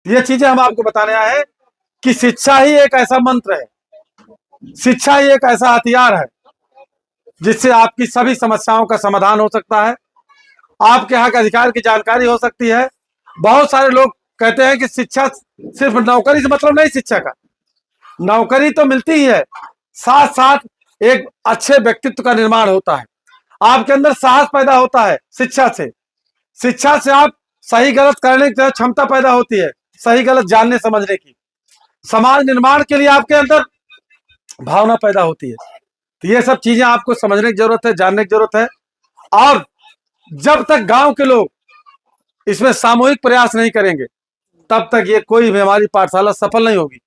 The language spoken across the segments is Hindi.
ये चीजें हम आपको बताने आए हैं कि शिक्षा ही एक ऐसा मंत्र है, शिक्षा ही एक ऐसा हथियार है जिससे आपकी सभी समस्याओं का समाधान हो सकता है, आपके हक अधिकार की जानकारी हो सकती है। बहुत सारे लोग कहते हैं कि शिक्षा सिर्फ नौकरी से मतलब नहीं, शिक्षा का नौकरी तो मिलती ही है, साथ साथ एक अच्छे व्यक्तित्व का निर्माण होता है, आपके अंदर साहस पैदा होता है। शिक्षा से आप सही गलत करने की क्षमता पैदा होती है, सही गलत जानने समझने की। समाज निर्माण के लिए आपके अंदर भावना पैदा होती है। तो ये सब चीजें आपको समझने की जरूरत है, जानने की जरूरत है। और जब तक गांव के लोग इसमें सामूहिक प्रयास नहीं करेंगे तब तक ये कोई भी हमारी पाठशाला सफल नहीं होगी।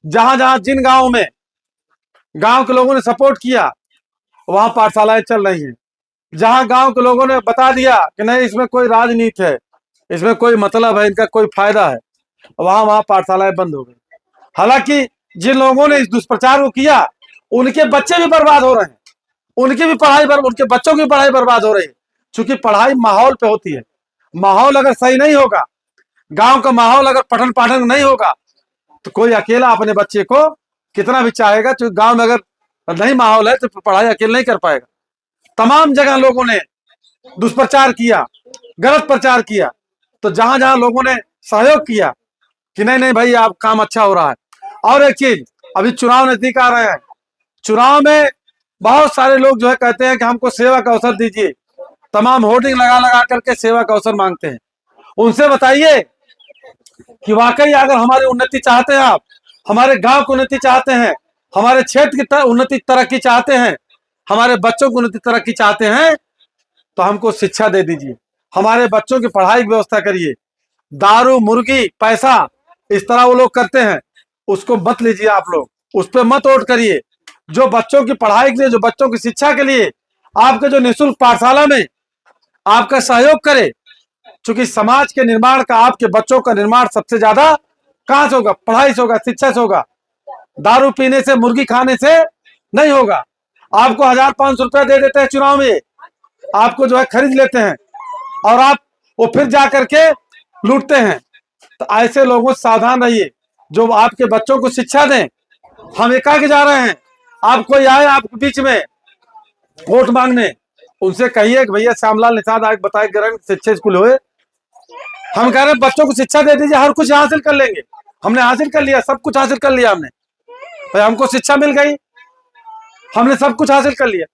जहां जहां जिन गांवों में गांव के लोगों ने सपोर्ट किया वहां पाठशालाएं चल रही हैं। जहां गांव के लोगों ने बता दिया कि नहीं इसमें कोई राजनीति है, इसमें कोई मतलब है, इनका कोई फायदा है, वहां पाठशालाएं बंद हो गई। हालांकि जिन लोगों ने इस दुष्प्रचार को किया उनके बच्चे भी बर्बाद हो रहे हैं, उनकी भी पढ़ाई उनके बच्चों की पढ़ाई बर्बाद हो रही है। क्योंकि पढ़ाई माहौल पे होती है, माहौल अगर सही नहीं होगा, गांव का माहौल अगर पठन पाठन नहीं होगा तो कोई अकेला अपने बच्चे को कितना भी चाहेगा, तो गांव में अगर नहीं माहौल है तो पढ़ाई अकेले नहीं कर पाएगा। तमाम जगह लोगों ने दुष्प्रचार किया, गलत प्रचार किया, तो जहां जहां लोगों ने सहयोग किया कि नहीं नहीं भाई आप काम अच्छा हो रहा है। और एक चीज, अभी चुनाव नजदीक आ रहे हैं, चुनाव में बहुत सारे लोग जो है कहते हैं कि हमको सेवा का अवसर दीजिए, तमाम होर्डिंग लगा लगा करके सेवा का अवसर मांगते हैं। उनसे बताइए कि वाकई अगर हमारी उन्नति चाहते हैं, आप हमारे गांव की उन्नति चाहते हैं, हमारे क्षेत्र की उन्नति तरक्की चाहते हैं, हमारे बच्चों की उन्नति तरक्की चाहते हैं, तो हमको शिक्षा दे दीजिए, हमारे बच्चों की पढ़ाई की व्यवस्था करिए। दारू मुर्गी पैसा इस तरह वो लोग करते हैं, उसको मत लीजिए आप लोग, उस पर मत वोट करिए। जो बच्चों की पढ़ाई के लिए, जो बच्चों की शिक्षा के लिए आपके जो निःशुल्क पाठशाला में आपका सहयोग करे, क्योंकि समाज के निर्माण का, आपके बच्चों का निर्माण सबसे ज्यादा कहां से होगा? पढ़ाई से होगा, शिक्षा से होगा। दारू पीने से, मुर्गी खाने से नहीं होगा। आपको 1500 रुपया दे देते हैं चुनाव में, आपको जो है खरीद लेते हैं और आप वो फिर जा करके लूटते हैं। तो ऐसे लोगों से सावधान रहिए जो आपके बच्चों को शिक्षा दें। हम एकाके जा रहे हैं, आप कोई आए आपके बीच में वोट मांगने, उनसे कहिए कि भैया श्यामलाल निषाद आज बताए ग्रहण शिक्षा स्कूल हुए, हम कह रहे हैं बच्चों को शिक्षा दे दीजिए, हर कुछ हासिल कर लेंगे। हमने हासिल कर लिया, सब कुछ हासिल कर लिया हमने, भाई हमको शिक्षा मिल गई, हमने सब कुछ हासिल कर लिया।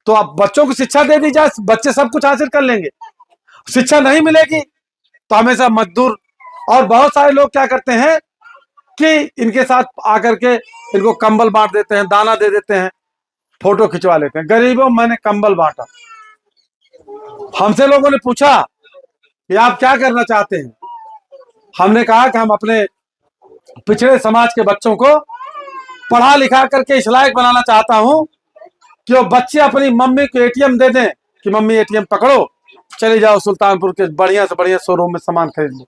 तो आप बच्चों को शिक्षा दे दीजिए, बच्चे सब कुछ हासिल कर लेंगे। शिक्षा नहीं मिलेगी तो हमेशा मजदूर। और बहुत सारे लोग क्या करते हैं कि इनके साथ आकर के इनको कंबल बांट देते हैं, दाना दे देते हैं, फोटो खिंचवा लेते हैं। गरीबों मैंने कंबल बांटा। हमसे लोगों ने पूछा कि आप क्या करना चाहते हैं, हमने कहा कि हम अपने पिछड़े समाज के बच्चों को पढ़ा लिखा करके इस लायक बनाना चाहता हूं कि वो बच्चे अपनी मम्मी को एटीएम दे दें कि मम्मी एटीएम पकड़ो, चले जाओ सुल्तानपुर के बढ़िया से बढ़िया शोरूम में सामान खरीद लो।